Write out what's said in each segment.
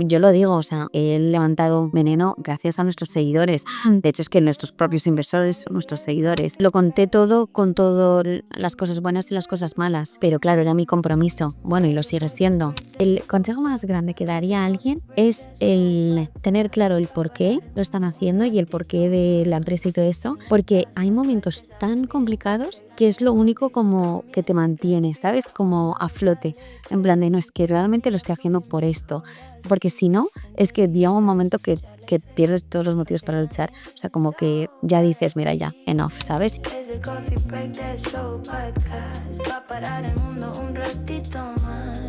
yo lo digo, o sea, he levantado Veneno gracias a nuestros seguidores. De hecho, es que nuestros propios inversores son nuestros seguidores. Lo conté todo con todas las cosas buenas y las cosas malas, pero claro, era mi compromiso. Bueno, y lo sigue siendo. El consejo más grande que daría a alguien es el tener claro el por qué lo están haciendo y el porqué de la empresa y todo eso, porque hay momentos tan complicados que es lo único como que te mantiene, ¿sabes? Como a flote. En plan de, no, es que realmente lo estoy haciendo por esto. Porque si no, es que llega un momento que pierdes todos los motivos para luchar. O sea, como que ya dices, mira, ya, enough, ¿sabes? Es el coffee break del show podcast. Va a parar el mundo un ratito más.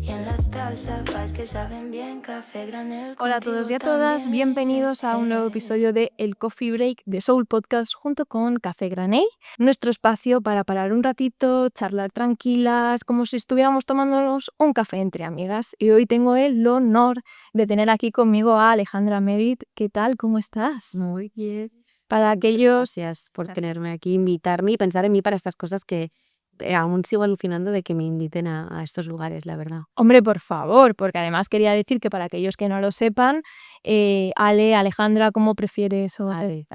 Y en la taza vas que saben bien café granel. Hola a todos y a todas, bienvenidos a un nuevo episodio de El Coffee Break de Soul Podcast junto con Café Granell, nuestro espacio para parar un ratito, charlar tranquilas, como si estuviéramos tomándonos un café entre amigas. Y hoy tengo el honor de tener aquí conmigo a Alejandra Merit. ¿Qué tal? ¿Cómo estás? Muy bien. Para aquellos... Gracias por tenerme aquí, invitarme y pensar en mí para estas cosas que aún sigo alucinando de que me inviten a estos lugares, la verdad. Hombre, por favor, porque además quería decir que para aquellos que no lo sepan, Alejandra, ¿cómo prefieres? Ale.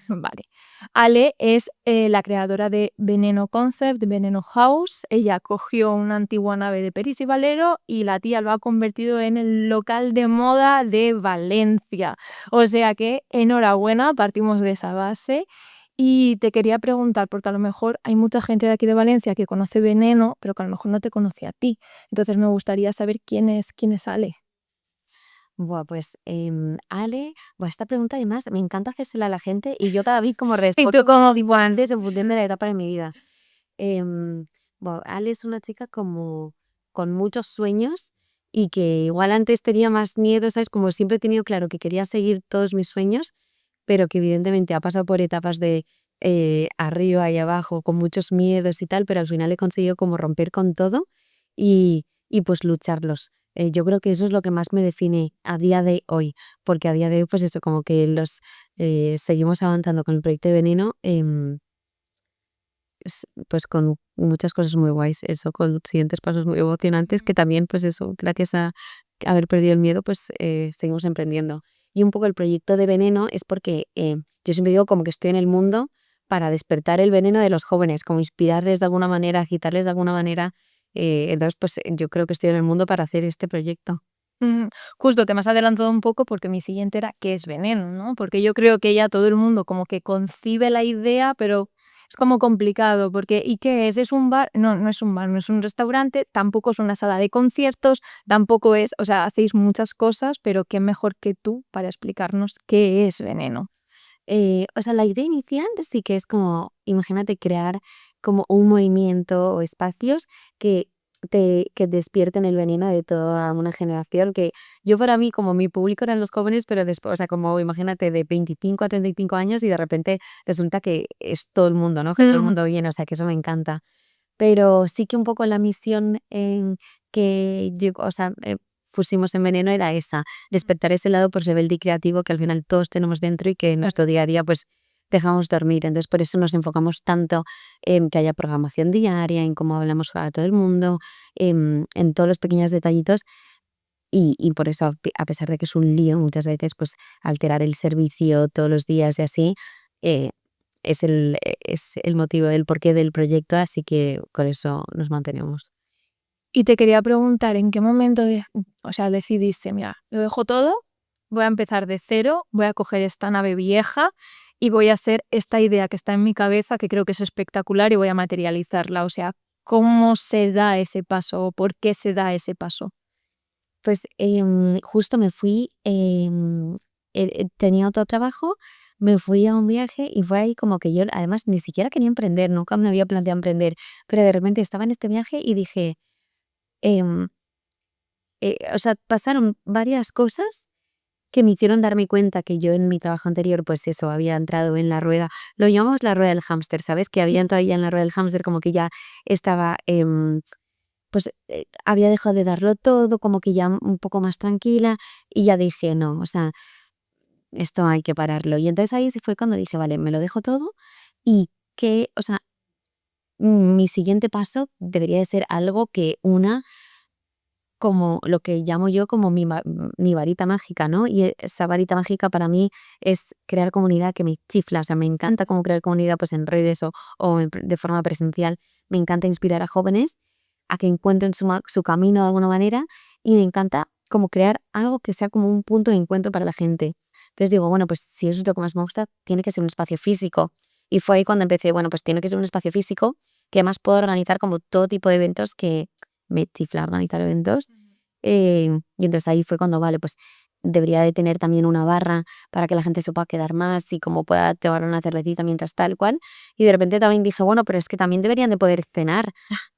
Vale. Ale es la creadora de Veneno Concept, de Veneno House. Ella cogió una antigua nave de Peris y Valero y la tía lo ha convertido en el local de moda de Valencia. O sea que enhorabuena, partimos de esa base. Y te quería preguntar, porque a lo mejor hay mucha gente de aquí de Valencia que conoce Veneno, pero que a lo mejor no te conoce a ti. Entonces me gustaría saber quién es Ale. Buah, pues Ale, esta pregunta además me encanta hacérsela a la gente y yo cada vez como respondo tú como tipo antes en función de la etapa de mi vida. Ale es una chica como con muchos sueños y que igual antes tenía más miedo, ¿sabes? Como siempre he tenido claro que quería seguir todos mis sueños, pero que evidentemente ha pasado por etapas de arriba y abajo, con muchos miedos y tal, pero al final he conseguido como romper con todo y pues lucharlos. Yo creo que eso es lo que más me define a día de hoy, porque a día de hoy pues eso, como que seguimos avanzando con el proyecto de Veneno, pues con muchas cosas muy guays, eso, con siguientes pasos muy emocionantes que también pues eso, gracias a haber perdido el miedo, pues seguimos emprendiendo. Y un poco el proyecto de Veneno es porque yo siempre digo como que estoy en el mundo para despertar el veneno de los jóvenes, como inspirarles de alguna manera, agitarles de alguna manera. Entonces, pues yo creo que estoy en el mundo para hacer este proyecto. Justo te me has adelantado un poco porque mi siguiente era ¿qué es Veneno? ¿No? Porque yo creo que ya todo el mundo como que concibe la idea, pero es como complicado porque ¿y qué es? ¿Es un bar? No, no es un bar, no es un restaurante, tampoco es una sala de conciertos, tampoco es, o sea, hacéis muchas cosas, pero qué mejor que tú para explicarnos qué es Veneno. O sea, la idea inicial sí que es como, imagínate crear como un movimiento o espacios que que despierten el veneno de toda una generación, que yo para mí, como mi público eran los jóvenes, pero después, o sea, como imagínate de 25 a 35 años y de repente resulta que es todo el mundo, ¿no? Que todo el mundo viene, o sea, que eso me encanta. Pero sí que un poco la misión que yo, o sea, pusimos en Veneno era esa, despertar ese lado pues rebelde y creativo que al final todos tenemos dentro y que en nuestro día a día pues dejamos dormir. Entonces por eso nos enfocamos tanto en que haya programación diaria, en cómo hablamos para todo el mundo, en todos los pequeños detallitos y por eso a pesar de que es un lío muchas veces pues alterar el servicio todos los días y así, eh, es el motivo del porqué del proyecto, así que con eso nos mantenemos. Y te quería preguntar, ¿en qué momento o sea, decidiste, mira, lo dejo todo, voy a empezar de cero, voy a coger esta nave vieja y voy a hacer esta idea que está en mi cabeza, que creo que es espectacular y voy a materializarla? O sea, ¿cómo se da ese paso o por qué se da ese paso? Pues, justo me fui, tenía otro trabajo, me fui a un viaje y fue ahí como que yo además ni siquiera quería emprender, nunca me había planteado emprender, pero de repente estaba en este viaje y dije, em, o sea, pasaron varias cosas que me hicieron darme cuenta que yo en mi trabajo anterior, pues eso, había entrado en la rueda, lo llamamos la rueda del hámster, ¿sabes? Que había entrado ya en la rueda del hámster, como que ya estaba, pues había dejado de darlo todo, como que ya un poco más tranquila y ya dije, no, o sea, esto hay que pararlo. Y entonces ahí sí fue cuando dije, vale, me lo dejo todo y que, o sea, mi siguiente paso debería de ser algo que una como lo que llamo yo como mi varita mágica, ¿no? Y esa varita mágica para mí es crear comunidad que me chifla, o sea, me encanta como crear comunidad pues en redes de forma presencial. Me encanta inspirar a jóvenes a que encuentren su camino de alguna manera y me encanta como crear algo que sea como un punto de encuentro para la gente. Entonces digo, bueno, pues si eso es lo que más me gusta, tiene que ser un espacio físico. Y fue ahí cuando empecé, bueno, pues tiene que ser un espacio físico que además puedo organizar como todo tipo de eventos que me chifla organizar eventos. Y entonces ahí fue cuando, vale, pues debería de tener también una barra para que la gente se pueda quedar más y como pueda tomar una cervecita mientras tal cual. Y de repente también dije, bueno, pero es que también deberían de poder cenar,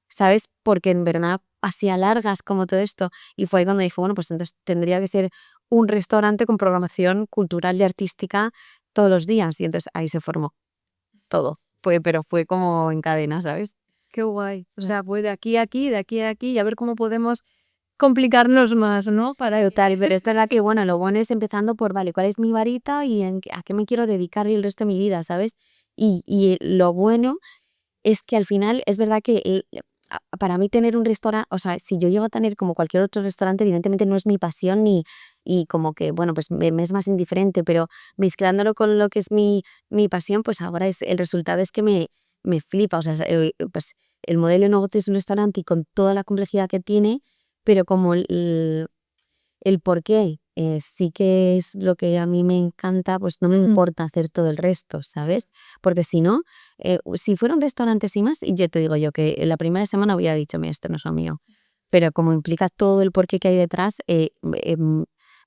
¿sabes? Porque en verdad así alargas como todo esto. Y fue ahí cuando dije, bueno, pues entonces tendría que ser un restaurante con programación cultural y artística todos los días. Y entonces ahí se formó todo. Pero fue como en cadena, ¿sabes? Qué guay. O sea, pues de aquí a aquí, de aquí a aquí, y a ver cómo podemos complicarnos más, ¿no? Para Total, pero es verdad que, bueno, lo bueno es empezando por, vale, ¿cuál es mi varita y a qué me quiero dedicar el resto de mi vida, ¿sabes? Y lo bueno es que al final es verdad que para mí tener un restaurante, o sea, si yo llego a tener como cualquier otro restaurante, evidentemente no es mi pasión y como que, bueno, pues me es más indiferente, pero mezclándolo con lo que es mi pasión, pues ahora el resultado es que me flipa, o sea, pues el modelo de negocio es un restaurante y con toda la complejidad que tiene, pero como el por qué sí que es lo que a mí me encanta, pues no me importa hacer todo el resto, ¿sabes? Porque si no, si fuera un restaurante sin más, y yo te digo yo que la primera semana hubiera dicho, mira, esto no es lo mío. Pero como implica todo el porqué que hay detrás,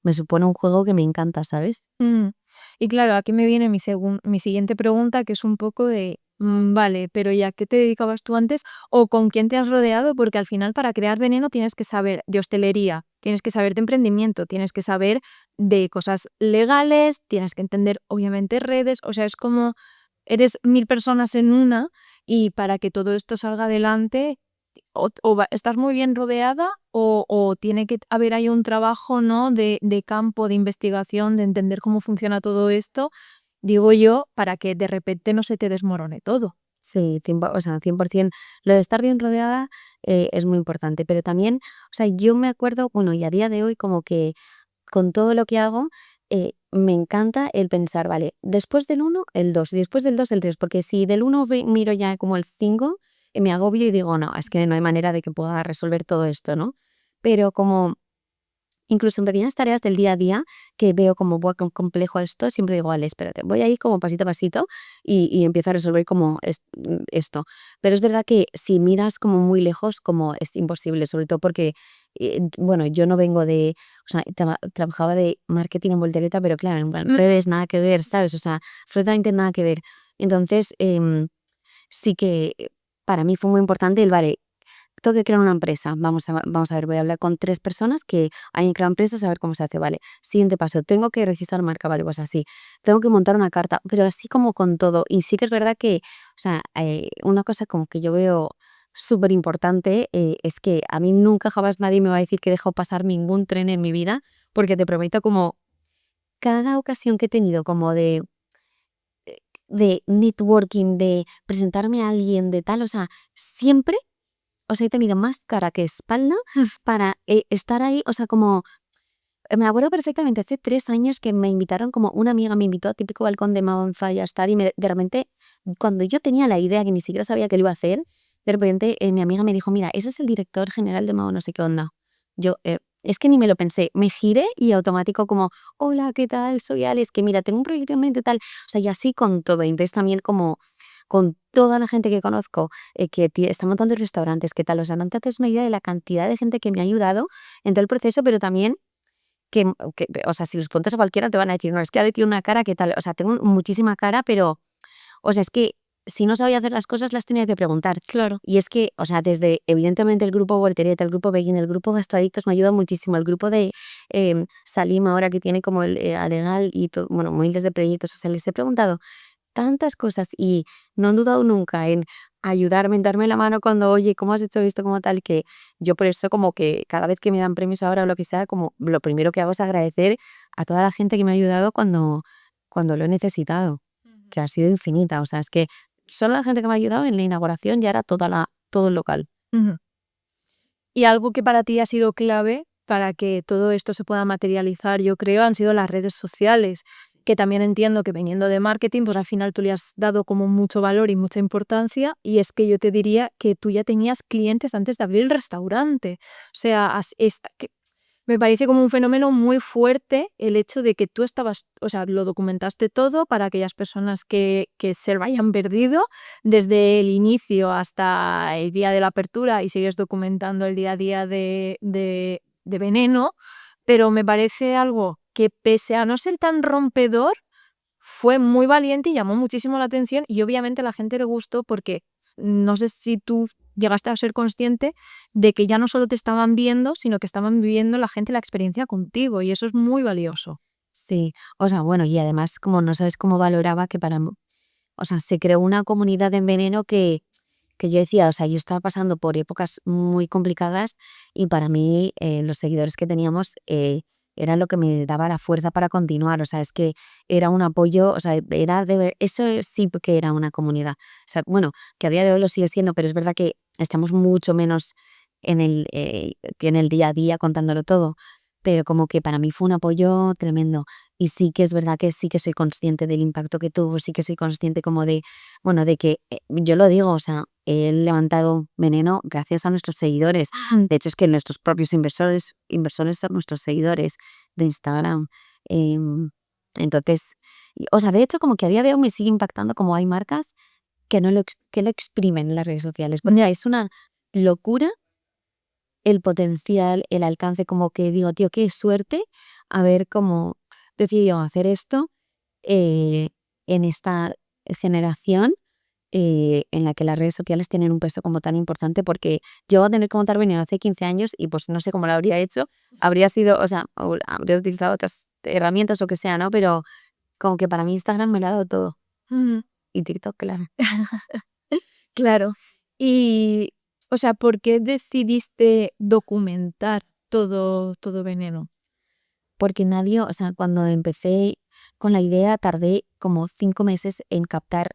me supone un juego que me encanta, ¿sabes? Y claro, aquí me viene mi siguiente pregunta, que es un poco de, vale, pero ¿y a qué te dedicabas tú antes o con quién te has rodeado? Porque al final para crear Veneno tienes que saber de hostelería, tienes que saber de emprendimiento, tienes que saber de cosas legales, tienes que entender obviamente redes, o sea, es como eres 1000 personas en una y para que todo esto salga adelante estás muy bien rodeada o tiene que haber ahí un trabajo, ¿no? de campo, de investigación, de entender cómo funciona todo esto, digo yo, para que de repente no se te desmorone todo. Sí, o sea, 100%. Lo de estar bien rodeada es muy importante, pero también, o sea, yo me acuerdo, bueno, y a día de hoy como que con todo lo que hago, me encanta el pensar, vale, después del uno el 2 y después del 2 el 3 porque si del uno miro ya como el 5 me agobio y digo, no, es que no hay manera de que pueda resolver todo esto, ¿no? Pero como incluso en pequeñas tareas del día a día que veo como, buah, qué complejo esto, siempre digo, vale, espérate, voy a ir como pasito a pasito y empiezo a resolver como esto. Pero es verdad que si miras como muy lejos, como es imposible, sobre todo porque, bueno, yo no vengo o sea, trabajaba de marketing en voltereta, pero claro, en plan, redes nada que ver, ¿sabes? O sea, absolutamente nada que ver. Entonces, sí que para mí fue muy importante vale, tengo que crear una empresa. Vamos a ver, voy a hablar con 3 personas que hayan creado empresas, a ver cómo se hace, vale. Siguiente paso, tengo que registrar marca, vale, pues así. Tengo que montar una carta, pero así como con todo. Y sí que es verdad que, o sea, una cosa como que yo veo súper importante es que a mí nunca jamás nadie me va a decir que dejo pasar ningún tren en mi vida, porque te prometo como cada ocasión que he tenido como de networking, de presentarme a alguien, de tal, o sea, siempre he tenido más cara que espalda para estar ahí, o sea, como me acuerdo perfectamente, hace 3 años que me invitaron, como una amiga me invitó a típico balcón de Mount Fire Star y de repente, cuando yo tenía la idea, que ni siquiera sabía que lo iba a hacer, de repente mi amiga me dijo, mira, ese es el director general de Mao no sé qué onda. Yo, es que ni me lo pensé, me giré y automático como, hola, ¿qué tal? Soy Alex, que mira, tengo un proyecto en mente tal, o sea, y así con todo, entonces también como con toda la gente que conozco que está montando restaurantes, ¿qué tal? O sea, no te haces una idea de la cantidad de gente que me ha ayudado en todo el proceso, pero también o sea, si los preguntas a cualquiera te van a decir, no, es que ha tiene una cara, ¿qué tal? O sea, tengo muchísima cara, pero, o sea, es que si no sabía hacer las cosas las tenía que preguntar. Claro. Y es que, o sea, desde evidentemente el grupo Voltereta, el grupo Begin, el grupo Gastadictos me ayuda muchísimo, el grupo de Salim ahora que tiene como el Alegal y todo, bueno, miles de proyectos, o sea, les he preguntado tantas cosas y no han dudado nunca en ayudarme, en darme la mano cuando, oye, ¿cómo has hecho esto? Como tal, que yo por eso como que cada vez que me dan premios ahora o lo que sea, como lo primero que hago es agradecer a toda la gente que me ha ayudado cuando lo he necesitado, que ha sido infinita. O sea, es que solo la gente que me ha ayudado en la inauguración ya era todo el local. Ujú. Y algo que para ti ha sido clave para que todo esto se pueda materializar, yo creo, han sido las redes sociales, que también entiendo que viniendo de marketing, pues al final tú le has dado como mucho valor y mucha importancia, y es que yo te diría que tú ya tenías clientes antes de abrir el restaurante. O sea, me parece como un fenómeno muy fuerte el hecho de que tú estabas, o sea, lo documentaste todo para aquellas personas que se lo hayan perdido desde el inicio hasta el día de la apertura, y sigues documentando el día a día de Veneno, pero me parece algo que, pese a no ser tan rompedor, fue muy valiente y llamó muchísimo la atención, y obviamente a la gente le gustó porque no sé si tú llegaste a ser consciente de que ya no solo te estaban viendo, sino que estaban viviendo la gente la experiencia contigo, y eso es muy valioso. Sí, o sea, bueno, y además como no sabes cómo valoraba que o sea, se creó una comunidad en Veneno que yo decía, o sea, yo estaba pasando por épocas muy complicadas y para mí los seguidores que teníamos era lo que me daba la fuerza para continuar, o sea, es que era un apoyo, o sea, eso sí que era una comunidad, o sea, bueno, que a día de hoy lo sigue siendo, pero es verdad que estamos mucho menos que en el día a día contándolo todo, pero como que para mí fue un apoyo tremendo y sí que es verdad que sí que soy consciente del impacto que tuvo, sí que soy consciente como de, bueno, de que yo lo digo, o sea, he levantado Veneno gracias a nuestros seguidores. De hecho, es que nuestros propios inversores son nuestros seguidores de Instagram. Em, entonces, o sea, de hecho, como que a día de hoy me sigue impactando como hay marcas que lo exprimen en las redes sociales. Pues mira, es una locura el potencial, el alcance, como que digo, tío, qué suerte haber como decidido hacer esto eh, en esta generación en la que las redes sociales tienen un peso como tan importante, porque yo voy a tener que montar Veneno hace 15 años y pues no sé cómo lo habría hecho, habría sido, o sea, habría utilizado otras herramientas o que sea, ¿no? Pero como que para mí Instagram me lo ha dado todo. Ujú. Y TikTok, claro. Claro. Y, o sea, ¿por qué decidiste documentar todo Veneno? Porque nadie, o sea, cuando empecé con la idea tardé como 5 meses en captar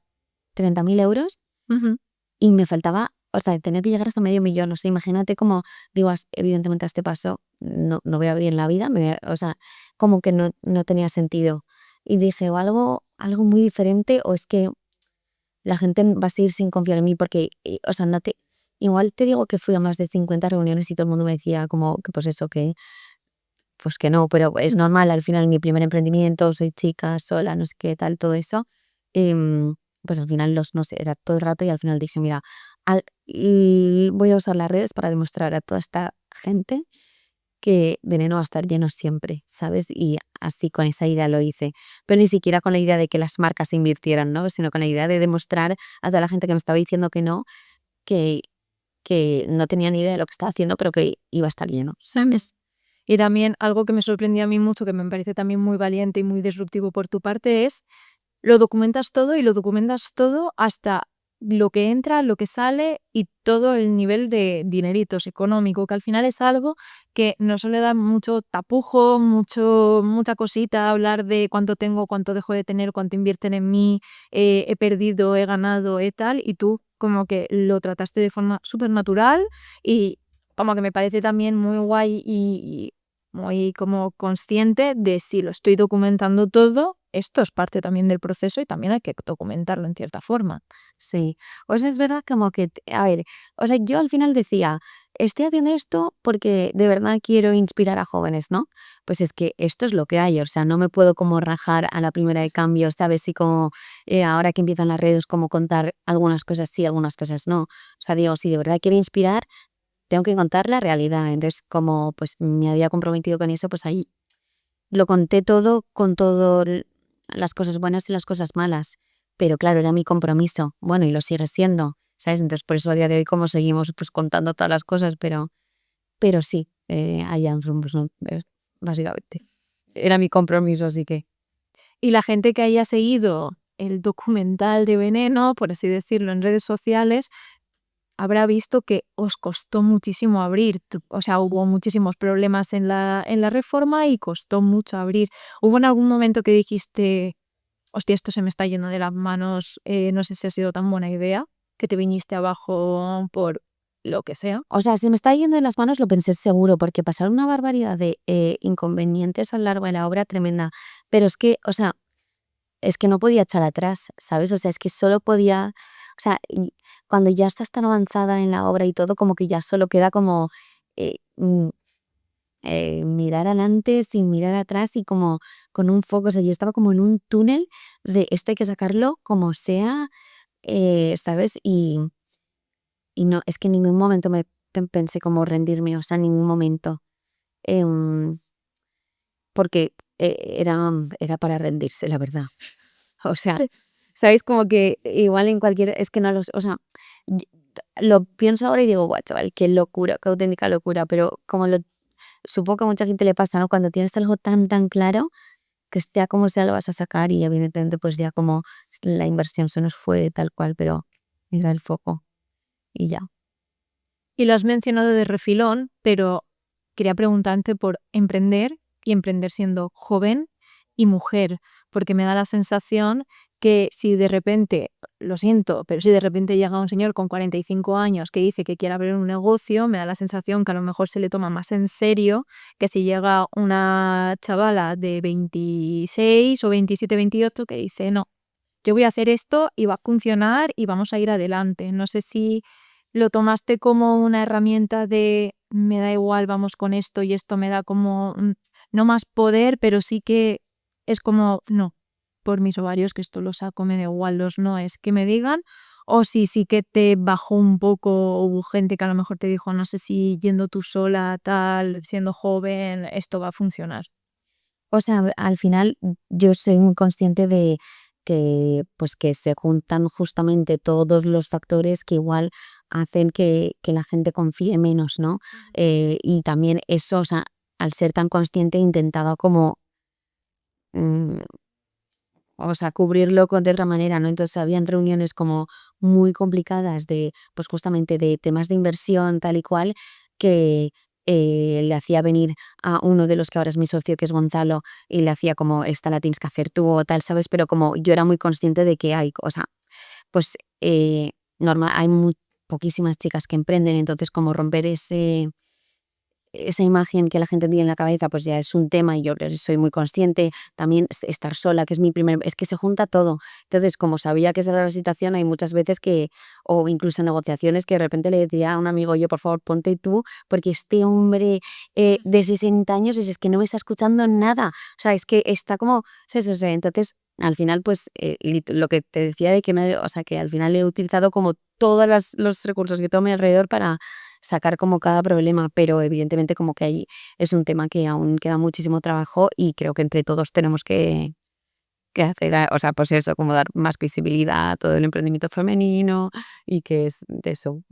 30.000 euros Ujú. y me faltaba, o sea, tenía que llegar hasta medio millón. O sea, imagínate como, digo, evidentemente a este paso no voy a abrir en la vida, o sea, como que no tenía sentido. Y dije, o algo muy diferente, o es que la gente va a seguir sin confiar en mí, porque, o sea, igual te digo que fui a más de 50 reuniones y todo el mundo me decía como que pues eso, que pues que no, pero es normal, al final mi primer emprendimiento, soy chica, sola, no sé qué tal, todo eso. em, pues al final no sé, era todo el rato y al final dije, mira, y voy a usar las redes para demostrar a toda esta gente que Veneno va a estar lleno siempre, ¿sabes? Y así con esa idea lo hice, pero ni siquiera con la idea de que las marcas invirtieran, ¿no? Sino con la idea de demostrar a toda la gente que me estaba diciendo que no, que, que no tenía ni idea de lo que estaba haciendo, pero que iba a estar lleno, ¿sabes? Y también algo que me sorprendió a mí mucho, que me parece también muy valiente y muy disruptivo por tu parte, es lo documentas todo, y lo documentas todo hasta lo que entra, lo que sale y todo el nivel de dineritos económico, que al final es algo que no suele dar mucho tapujo, mucha cosita, hablar de cuánto tengo, cuánto dejo de tener, cuánto invierten en mí, he perdido, he ganado, tal, y tú como que lo trataste de forma súper natural, y como que me parece también muy guay y muy como consciente de, si lo estoy documentando todo, esto es parte también del proceso y también hay que documentarlo en cierta forma. Sí, o sea, es verdad como que, a ver, o sea, yo al final decía, estoy haciendo esto porque de verdad quiero inspirar a jóvenes, ¿no? Pues es que esto es lo que hay, o sea, no me puedo como rajar a la primera de cambio, ¿sabes? Y como ahora que empiezan las redes, como contar algunas cosas sí, algunas cosas no. O sea, digo, si de verdad quiero inspirar, tengo que contar la realidad. Entonces, como pues me había comprometido con eso, pues ahí lo conté todo con las cosas buenas y las cosas malas. Pero claro, era mi compromiso. Bueno, y lo sigue siendo, ¿sabes? Entonces, por eso a día de hoy como seguimos pues contando todas las cosas, pero sí, allá en From, pues, no, básicamente. Era mi compromiso, así que Y la gente que haya seguido el documental de Veneno, por así decirlo, en redes sociales, habrá visto que os costó muchísimo abrir. O sea, hubo muchísimos problemas en la reforma y costó mucho abrir. ¿Hubo en algún momento que dijiste, hostia, esto se me está yendo de las manos, no sé si ha sido tan buena idea, que te viniste abajo por lo que sea. O sea, se me está yendo de las manos, lo pensé seguro, porque pasaron una barbaridad de inconvenientes a lo largo de la obra tremenda. Pero es que, o sea, es que no podía echar atrás, ¿sabes? O sea, es que solo podía, o sea, cuando ya estás tan avanzada en la obra y todo, como que ya solo queda como eh, mm, mirar adelante sin mirar atrás y como con un foco. O sea, yo estaba como en un túnel de esto hay que sacarlo como sea, ¿sabes? Y no, es que en ningún momento pensé como rendirme, o sea, en ningún momento. em, porque era para rendirse, la verdad. O sea, ¿sabes? Como que igual en cualquier, es que no los, o sea, y- lo pienso ahora y digo, guau, chaval, qué locura, qué auténtica locura, pero como supongo que a mucha gente le pasa, ¿no? Cuando tienes algo tan, tan claro, que sea como sea lo vas a sacar y evidentemente pues ya como la inversión se nos fue tal cual, pero era el foco y ya. Y lo has mencionado de refilón, pero quería preguntarte por emprender y emprender siendo joven y mujer, porque me da la sensación que si de repente, lo siento, pero si de repente llega un señor con 45 años que dice que quiere abrir un negocio, me da la sensación que a lo mejor se le toma más en serio que si llega una chavala de 26 o 27, 28 que dice, no, yo voy a hacer esto y va a funcionar y vamos a ir adelante. No sé si lo tomaste como una herramienta de me da igual, vamos con esto y esto me da como, no más poder, pero sí que es como, no, por mis ovarios, que esto lo saco, me da igual los no es que me digan, o si sí que te bajó un poco, o hubo gente que a lo mejor te dijo, no sé si yendo tú sola, tal, siendo joven, esto va a funcionar. O sea, al final yo soy muy consciente de que, pues, que se juntan justamente todos los factores que igual hacen que la gente confíe menos, ¿no? Y también eso, o sea, al ser tan consciente intentaba como, mm, o sea, cubrirlo de otra manera, ¿no? Entonces habían reuniones como muy complicadas de, pues justamente de temas de inversión tal y cual, que le hacía venir a uno de los que ahora es mi socio, que es Gonzalo, y le hacía como, esta la tienes que hacer tú o tal, ¿sabes? Pero como yo era muy consciente de que hay, o sea, pues normal, hay poquísimas chicas que emprenden, entonces como romper esa imagen que la gente tiene en la cabeza, pues ya es un tema y yo soy muy consciente. También estar sola, que es mi primer, es que se junta todo. Entonces, como sabía que esa era la situación, hay muchas veces que, o incluso negociaciones, que de repente le decía a un amigo, yo, por favor, ponte tú, porque este hombre de 60 años es que no me está escuchando nada. O sea, es que está como, ¿sabes? O sea, entonces, al final, pues, lo que te decía de que no, o sea, que al final he utilizado como todos los recursos que tengo a mi alrededor para sacar como cada problema, pero evidentemente como que ahí es un tema que aún queda muchísimo trabajo y creo que entre todos tenemos que hacer, o sea, pues eso, como dar más visibilidad a todo el emprendimiento femenino y que es de eso,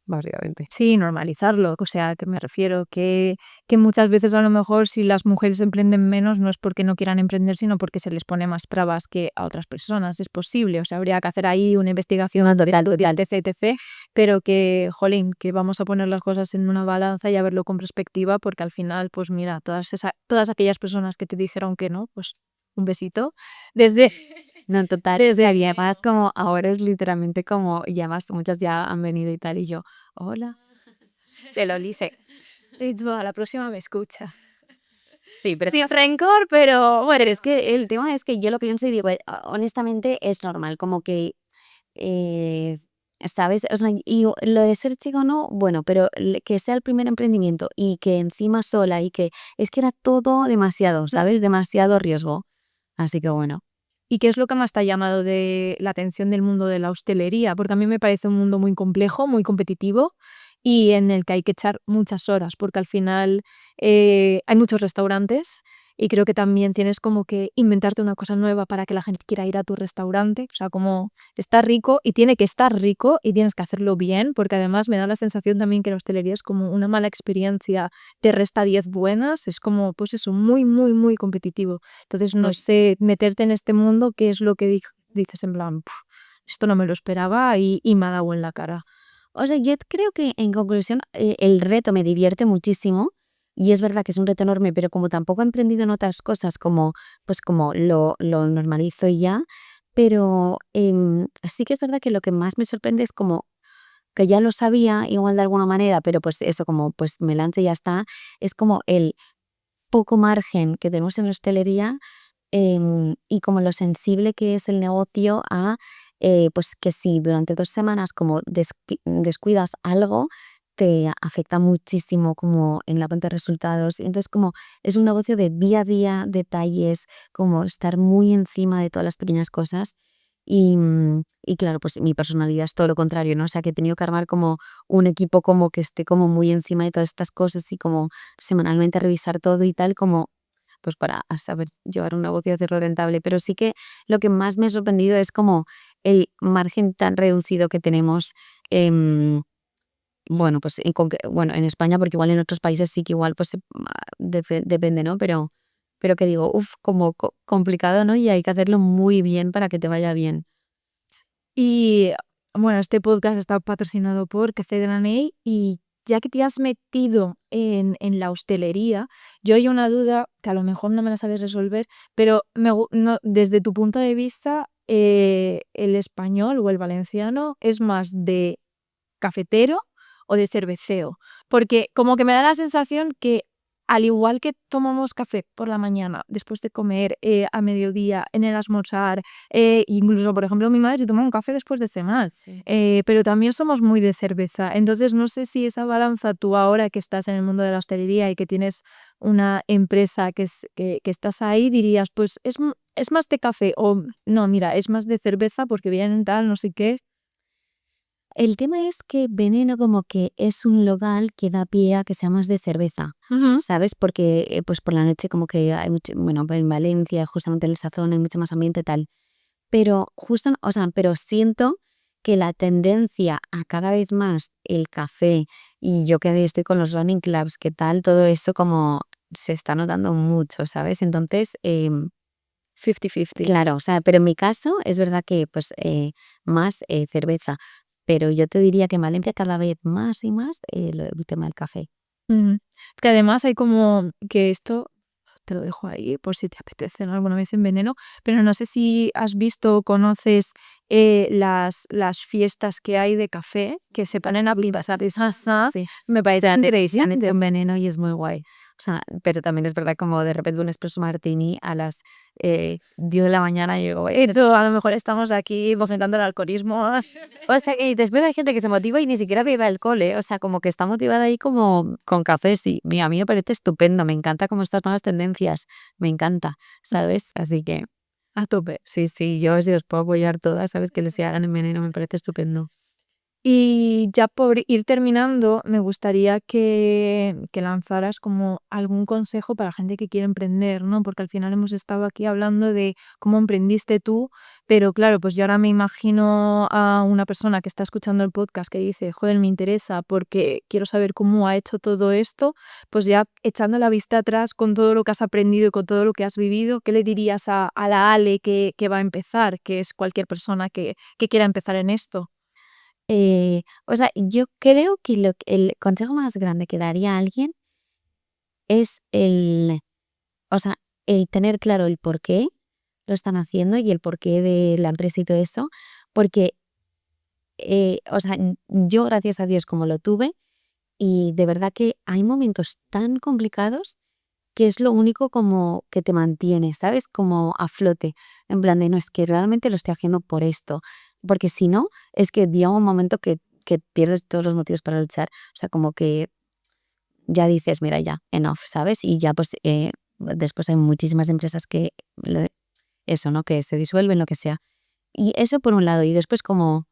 básicamente. Sí, normalizarlo, o sea, que me refiero que muchas veces a lo mejor si las mujeres emprenden menos no es porque no quieran emprender, sino porque se les pone más trabas que a otras personas, es posible, o sea, habría que hacer ahí una investigación tutorial, etc, etc, pero que, jolín, que vamos a poner las cosas en una balanza y a verlo con perspectiva, porque al final, pues mira, todas aquellas personas que te dijeron que no, pues un besito, desde No, total, o desde sea, y además como ahora es literalmente como, y además muchas ya han venido y tal, y yo, hola. te lo dice. Y tú, a la próxima me escucha. Sí, pero sin rencor, pero bueno. Pero es que el tema es que yo lo pienso y digo, honestamente es normal, como que eh, ¿sabes? O sea, y lo de ser chico no, bueno, pero que sea el primer emprendimiento y que encima sola y que es que era todo demasiado, ¿sabes? Demasiado riesgo. Así que bueno. ¿Y qué es lo que más te ha llamado de la atención del mundo de la hostelería? Porque a mí me parece un mundo muy complejo, muy competitivo y en el que hay que echar muchas horas, porque al final hay muchos restaurantes y creo que también tienes como que inventarte una cosa nueva para que la gente quiera ir a tu restaurante. O sea, como está rico y tiene que estar rico y tienes que hacerlo bien, porque además me da la sensación también que la hostelería es como una mala experiencia, te resta 10 buenas, es como, pues eso, muy, muy, muy competitivo. Entonces, no Pues, sé, meterte en este mundo, ¿qué es lo que dices en plan, "Puf, esto no me lo esperaba y me ha dado en la cara"? o sea, yo creo que en conclusión el reto me divierte muchísimo y es verdad que es un reto enorme, pero como tampoco he emprendido en otras cosas, como pues como lo normalizo y ya, pero sí que es verdad que lo que más me sorprende es como que ya lo sabía igual de alguna manera, pero pues eso, como pues me lanzo y ya está, es como el poco margen que tenemos en la hostelería, y como lo sensible que es el negocio a, pues que si durante 2 semanas como descuidas algo, te afecta muchísimo como en la cuenta de resultados. Entonces, como es un negocio de día a día, detalles, como estar muy encima de todas las pequeñas cosas. Y claro, pues mi personalidad es todo lo contrario, ¿no? O sea, que he tenido que armar como un equipo como que esté como muy encima de todas estas cosas y como semanalmente revisar todo y tal, como pues para saber llevar un negocio y hacerlo rentable. Pero sí que lo que más me ha sorprendido es como el margen tan reducido que tenemos, bueno, pues bueno, en España, porque igual en otros países sí que igual pues depende, ¿no? Pero que digo, como complicado, ¿no? Y hay que hacerlo muy bien para que te vaya bien. Y bueno, este podcast está patrocinado por Café Graney y ya que te has metido en la hostelería, yo hay una duda que a lo mejor no me la sabes resolver, pero no, desde tu punto de vista, ¿el español o el valenciano es más de cafetero o de cerveceo? Porque como que me da la sensación que al igual que tomamos café por la mañana, después de comer, a mediodía, en el almorzar, incluso, por ejemplo, mi madre se toma un café después de cenar, Sí. pero también somos muy de cerveza. Entonces, no sé si esa balanza tú ahora que estás en el mundo de la hostelería y que tienes una empresa que estás ahí, dirías, pues es más de café o no, mira, es más de cerveza porque vienen tal, no sé qué. El tema es que Veneno como que es un local que da pie a que sea más de cerveza, ¿sabes? Porque pues por la noche como que hay mucho, bueno, en Valencia, justamente en esa zona hay mucho más ambiente tal. Pero justo, o sea, pero siento que la tendencia a cada vez más el café, y yo que estoy con los running clubs, que tal, todo eso como se está notando mucho, ¿sabes? Entonces, 50-50. claro, o sea, pero en mi caso es verdad que pues más cerveza, pero yo te diría que en Valencia cada vez más y más el tema del café. Ujú. Es que además hay como que esto te lo dejo ahí por si te apetece, ¿no? Alguna vez en Veneno, pero no sé si has visto o conoces las fiestas que hay de café que se ponen a pasar esas, Sí. me parece Se han hecho interesante. en Veneno y es muy guay. O sea, pero también es verdad como de repente un espresso martini a las 10 de la mañana y digo, Pero a lo mejor estamos aquí fomentando el alcoholismo. o sea, y después hay gente que se motiva y ni siquiera bebe alcohol, ¿eh? O sea, como que está motivada ahí como con café, sí. Mira, a mí me parece estupendo, me encanta como estas nuevas tendencias, me encanta, ¿sabes? Así que A tope. sí, sí, yo si os puedo apoyar todas, ¿sabes? Que les hagan en Veneno, me parece estupendo. Y ya por ir terminando, me gustaría que lanzaras como algún consejo para gente que quiere emprender, ¿no? Porque al final hemos estado aquí hablando de cómo emprendiste tú, pero claro, pues yo ahora me imagino a una persona que está escuchando el podcast que dice, joder, me interesa porque quiero saber cómo ha hecho todo esto, pues ya echando la vista atrás con todo lo que has aprendido y con todo lo que has vivido, ¿qué le dirías a la Ale que va a empezar, que es cualquier persona que quiera empezar en esto? O sea, yo creo que el consejo más grande que daría a alguien es o sea, el tener claro el por qué lo están haciendo y el porqué de la empresa y todo eso, porque, o sea, yo gracias a Dios como lo tuve y de verdad que hay momentos tan complicados que es lo único como que te mantiene, ¿sabes? Como a flote, en plan de no, es que realmente lo estoy haciendo por esto, porque si no, es que llega un momento que pierdes todos los motivos para luchar, o sea, como que ya dices, mira, ya, enough, ¿sabes? Y ya pues después hay muchísimas empresas que eso, ¿no? Que se disuelven, lo que sea. Y eso por un lado, y después como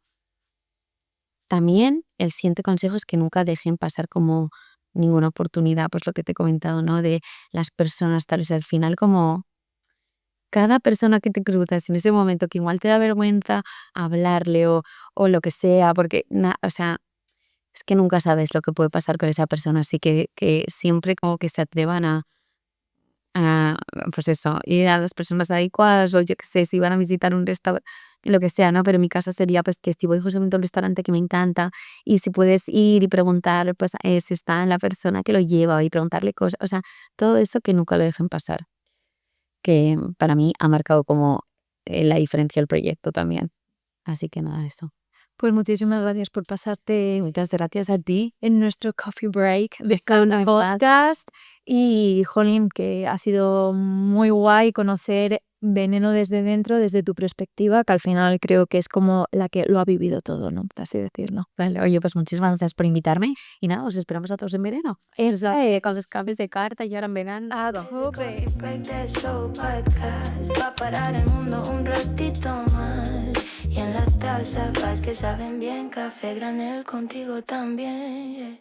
también el siguiente consejo es que nunca dejen pasar como ninguna oportunidad, pues lo que te he comentado, ¿no? De las personas, tal vez al final como cada persona que te cruzas en ese momento que igual te da vergüenza hablarle o lo que sea, porque, o sea, es que nunca sabes lo que puede pasar con esa persona, así que siempre como que se atrevan a, pues eso, ir a las personas adecuadas o yo qué sé, si van a visitar un restaurante, lo que sea, ¿no? Pero en mi caso sería pues que si voy justamente a un restaurante que me encanta y si puedes ir y preguntar pues si está la persona que lo lleva y preguntarle cosas, o sea, todo eso que nunca lo dejen pasar, que para mí ha marcado como la diferencia del proyecto también. Así que nada, eso. Pues muchísimas gracias por pasarte Muchas gracias a ti. en nuestro coffee break de este Una vez más. podcast. Y, jolín, que ha sido muy guay conocer Veneno desde dentro, desde tu perspectiva, que al final creo que es como la que lo ha vivido todo, ¿no? Por así decirlo. Vale, oye, pues muchísimas gracias por invitarme y nada, os esperamos a todos en verano. Con los cambios de carta y ahora en verano. A Coffee Break de Show Podcast, pa' parar el mundo un ratito más. Y en la taza, paz que saben bien, café granel contigo también.